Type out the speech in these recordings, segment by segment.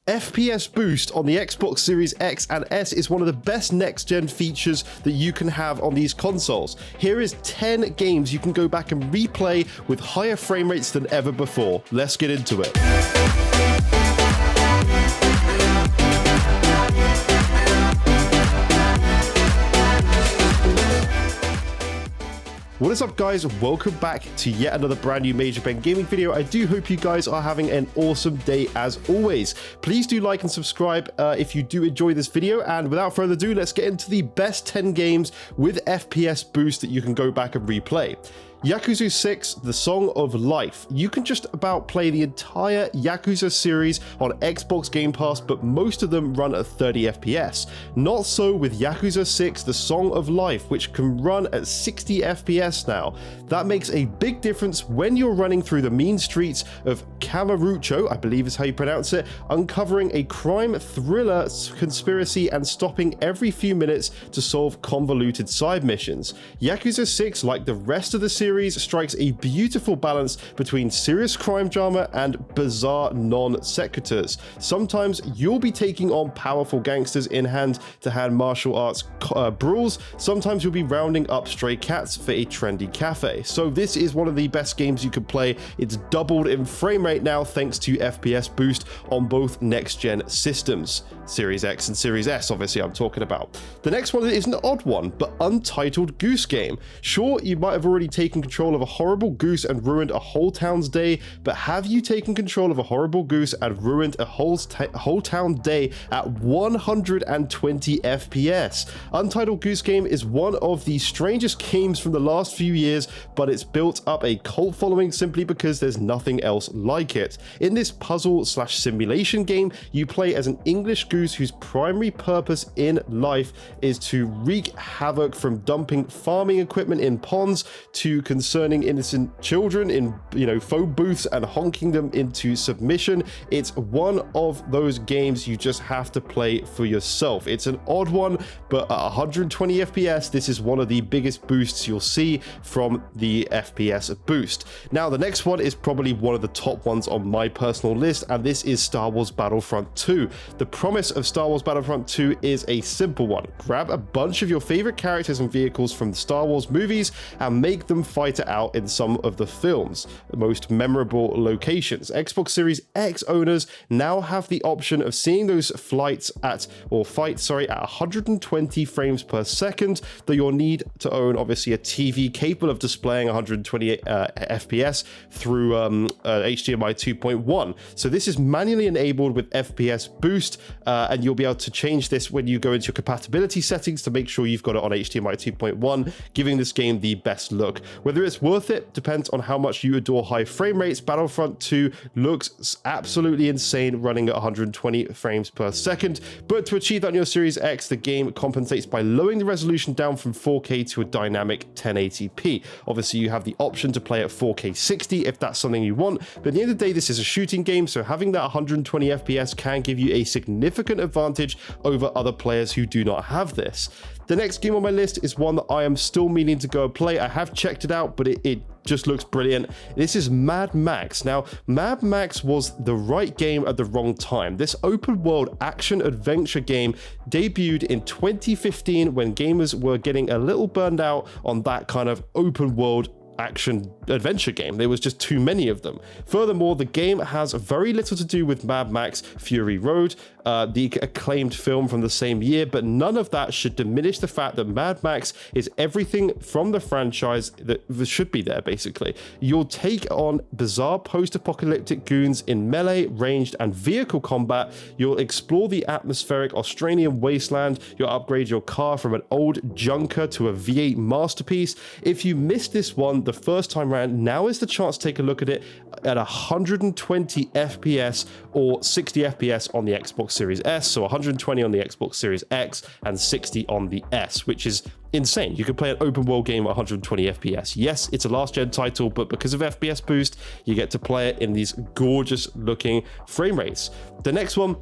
FPS boost on the Xbox Series X and S is one of the best next-gen features that you can have on these consoles. Here is 10 games you can go back and replay with higher frame rates than ever before. Let's get into it. What is up, guys? Welcome back to yet another brand new Major Ben Gaming video. I do hope you guys are having an awesome day as always. Please do like and subscribe if you do enjoy this video, and without further ado, let's get into the best 10 games with FPS boost that you can go back and replay. Yakuza 6, The Song of Life. You can just about play the entire Yakuza series on Xbox Game Pass, but most of them run at 30 FPS. Not so with Yakuza 6, The Song of Life, which can run at 60 FPS now. That makes a big difference when you're running through the mean streets of Kamurocho, I believe is how you pronounce it, uncovering a crime thriller conspiracy and stopping every few minutes to solve convoluted side missions. Yakuza 6, like the rest of the series, strikes a beautiful balance between serious crime drama and bizarre non-sequiturs. Sometimes you'll be taking on powerful gangsters in hand-to-hand martial arts brawls. Sometimes you'll be rounding up stray cats for a trendy cafe. So this is one of the best games you can play. It's doubled in frame rate now thanks to FPS boost on both next-gen systems. Series X and Series S, obviously, I'm talking about. The next one is an odd one, but Untitled Goose Game. Sure, you might have already taken control of a horrible goose and ruined a whole town's day, but have you taken control of a horrible goose and ruined a whole town day at 120 FPS? Untitled Goose Game is one of the strangest games from the last few years, but it's built up a cult following simply because there's nothing else like it. In this puzzle/simulation game, you play as an English goose whose primary purpose in life is to wreak havoc, from dumping farming equipment in ponds to concerning innocent children in phone booths and honking them into submission. It's one of those games you just have to play for yourself. It's an odd one, but at 120 FPS, this is one of the biggest boosts you'll see from the FPS boost. Now, the next one is probably one of the top ones on my personal list, and this is Star Wars Battlefront 2. The promise of Star Wars Battlefront 2 is a simple one. Grab a bunch of your favorite characters and vehicles from the Star Wars movies and make them fight it out in some of the film's most memorable locations. Xbox Series X owners now have the option of seeing those fights at 120 frames per second, though you'll need to own obviously a TV capable of displaying 120 FPS through HDMI 2.1. So this is manually enabled with FPS boost, and you'll be able to change this when you go into your compatibility settings to make sure you've got it on HDMI 2.1, giving this game the best look. Whether it's worth it depends on how much you adore high frame rates. Battlefront 2 looks absolutely insane running at 120 frames per second, but to achieve that on your Series X, the game compensates by lowering the resolution down from 4K to a dynamic 1080p. Obviously, you have the option to play at 4K 60 if that's something you want, but at the end of the day, this is a shooting game, so having that 120 FPS can give you a significant advantage over other players who do not have this. The next game on my list is one that I am still meaning to go play. I have checked it out, but it just looks brilliant. This is Mad Max. Now, Mad Max was the right game at the wrong time. This open world action adventure game debuted in 2015 when gamers were getting a little burned out on that kind of open world action adventure game. There was just too many of them. Furthermore, the game has very little to do with Mad Max Fury Road, the acclaimed film from the same year, but none of that should diminish the fact that Mad Max is everything from the franchise that should be there, basically. You'll take on bizarre post-apocalyptic goons in melee, ranged, and vehicle combat. You'll explore the atmospheric Australian wasteland. You'll upgrade your car from an old junker to a V8 masterpiece. If you missed this one the first time around, now is the chance to take a look at it at 120 FPS or 60 FPS on the Xbox Series S, so 120 on the Xbox Series X and 60 on the S, which is insane. You can play an open world game at 120 FPS. Yes, it's a last gen title, but because of FPS boost, you get to play it in these gorgeous looking frame rates. The next one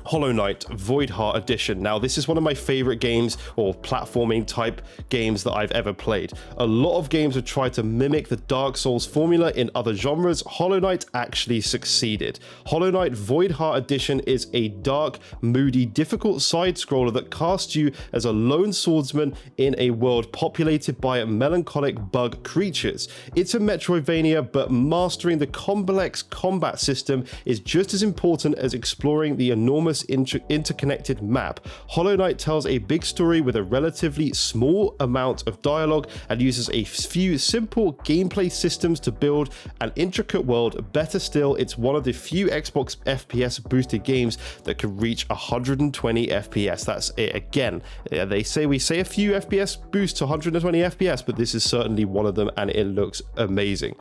Hollow Knight Void Heart Edition. Now, this is one of my favorite games, or platforming type games, that I've ever played. A lot of games have tried to mimic the Dark Souls formula in other genres. Hollow Knight actually succeeded. Hollow Knight Void Heart Edition is a dark, moody, difficult side-scroller that casts you as a lone swordsman in a world populated by melancholic bug creatures. It's a Metroidvania, but mastering the complex combat system is just as important as exploring the enormous interconnected map. Hollow Knight tells a big story with a relatively small amount of dialogue and uses a few simple gameplay systems to build an intricate world. Better still, it's one of the few Xbox FPS boosted games that can reach 120 FPS. That's it again. We say a few FPS boosts to 120 FPS, but this is certainly one of them, and it looks amazing.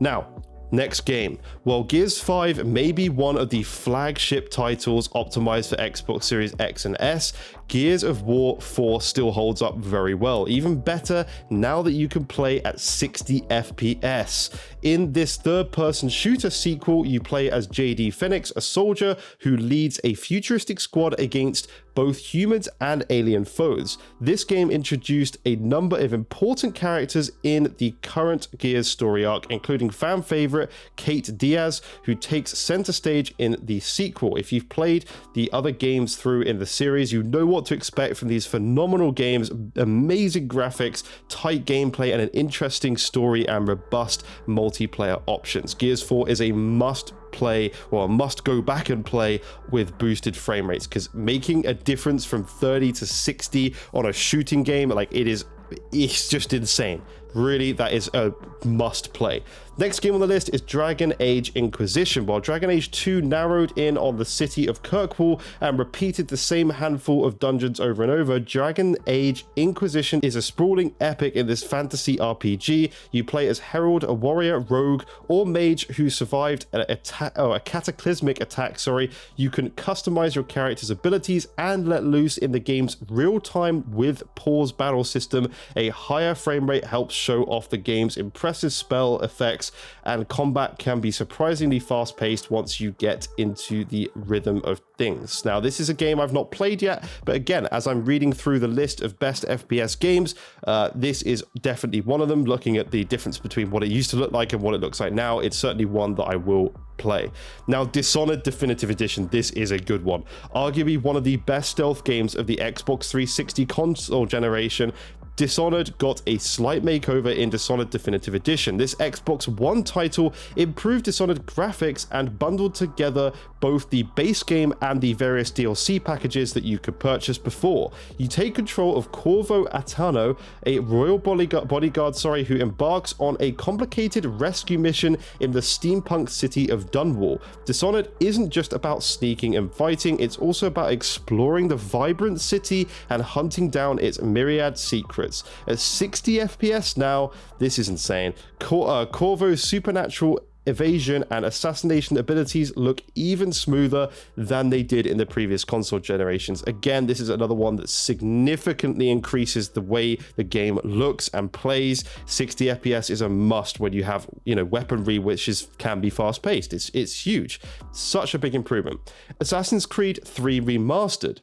Now, next game. While Gears 5 may be one of the flagship titles optimized for Xbox Series X and S, Gears of War 4 still holds up very well. Even better now that you can play at 60 FPS. In this third-person shooter sequel, you play as JD Phoenix, a soldier who leads a futuristic squad against both humans and alien foes. This game introduced a number of important characters in the current Gears story arc, including fan favorite Kate Diaz, who takes center stage in the sequel. If you've played the other games through in the series, you know what to expect from these phenomenal games. Amazing graphics, tight gameplay, and an interesting story and robust multiplayer options. Gears 4 is a must play, or a must go back and play with boosted frame rates, because making a difference from 30 to 60 on a shooting game, like, it's just insane. Really, that is a must play. Next game on the list is Dragon Age Inquisition. While Dragon Age 2 narrowed in on the city of Kirkwall and repeated the same handful of dungeons over and over, Dragon Age Inquisition is a sprawling epic in this fantasy RPG. You play as Herald, a warrior, rogue, or mage who survived a cataclysmic attack. You can customize your character's abilities and let loose in the game's real-time with pause battle system. A higher frame rate helps show off the game's impressive spell effects, and combat can be surprisingly fast-paced once you get into the rhythm of things. Now, this is a game I've not played yet, but again, as I'm reading through the list of best FPS games, this is definitely one of them. Looking at the difference between what it used to look like and what it looks like now, it's certainly one that I will play. Now, Dishonored Definitive Edition. This is a good one. Arguably one of the best stealth games of the Xbox 360 console generation. Dishonored got a slight makeover in Dishonored Definitive Edition. This Xbox One title improved Dishonored graphics and bundled together both the base game and the various DLC packages that you could purchase before. You take control of Corvo Atano, a royal bodyguard who embarks on a complicated rescue mission in the steampunk city of Dunwall. Dishonored isn't just about sneaking and fighting, it's also about exploring the vibrant city and hunting down its myriad secrets. At 60 FPS now, this is insane. Corvo's supernatural evasion and assassination abilities look even smoother than they did in the previous console generations. Again, this is another one that significantly increases the way the game looks and plays. 60 FPS is a must when you have, weaponry which can be fast-paced. It's huge. Such a big improvement. Assassin's Creed 3 Remastered.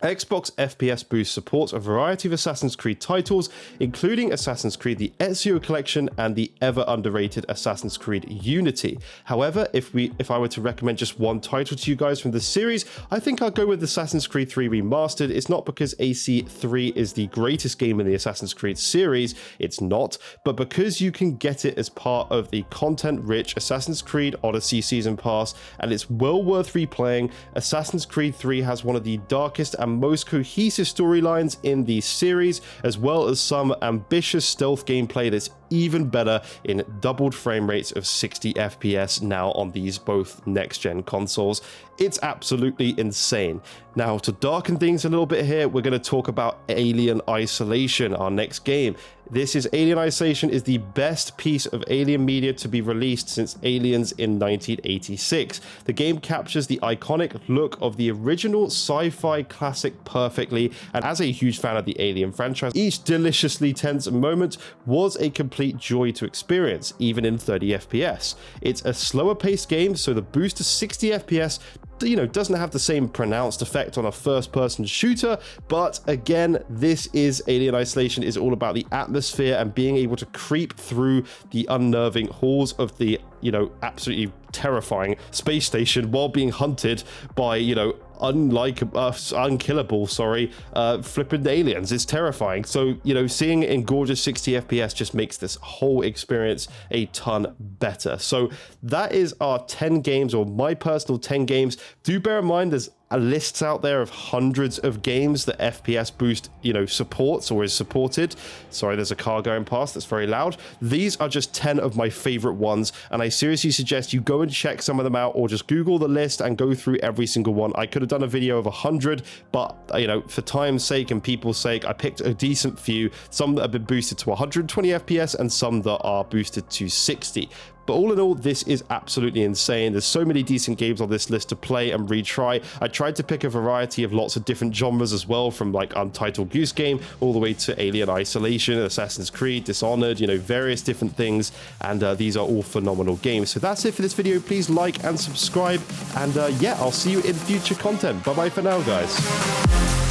Xbox FPS Boost supports a variety of Assassin's Creed titles, including Assassin's Creed the Ezio Collection and the ever underrated Assassin's Creed Unity. However, if I were to recommend just one title to you guys from the series, I think I'll go with Assassin's Creed 3 Remastered. It's not because AC3 is the greatest game in the Assassin's Creed series, it's not, but because you can get it as part of the content-rich Assassin's Creed Odyssey Season Pass, and it's well worth replaying. Assassin's Creed 3 has one of the darkest and most cohesive storylines in the series, as well as some ambitious stealth gameplay that's even better in doubled frame rates of 60 FPS now on these both next-gen consoles. It's absolutely insane. Now, to darken things a little bit here, we're going to talk about Alien Isolation, our next game. Alien Isolation is the best piece of Alien media to be released since Aliens in 1986. The game captures the iconic look of the original sci-fi classic perfectly, and as a huge fan of the Alien franchise, each deliciously tense moment was a complete joy to experience, even in 30 FPS. It's a slower paced game, so the boost to 60 FPS you know, doesn't have the same pronounced effect on a first-person shooter, but again, this is Alien Isolation is all about the atmosphere and being able to creep through the unnerving halls of the, you know, absolutely terrifying space station while being hunted by, you know, unkillable, flipping aliens. It's terrifying. So, you know, seeing it in gorgeous 60 FPS just makes this whole experience a ton better. So that is our 10 games, or my personal 10 games. Do bear in mind there's lists out there of hundreds of games that FPS Boost, you know, supports or is supported. Sorry, there's a car going past, that's very loud. These are just 10 of my favorite ones, and I seriously suggest you go and check some of them out, or just Google the list and go through every single one. I could have done a video of 100, but, you know, for time's sake and people's sake, I picked a decent few, some that have been boosted to 120 FPS and some that are boosted to 60. But all in all, this is absolutely insane. There's so many decent games on this list to play and retry. I tried to pick a variety of lots of different genres as well, from like Untitled Goose Game all the way to Alien Isolation, Assassin's Creed, Dishonored, you know, various different things. And these are all phenomenal games. So that's it for this video. Please like and subscribe. And yeah, I'll see you in future content. Bye-bye for now, guys.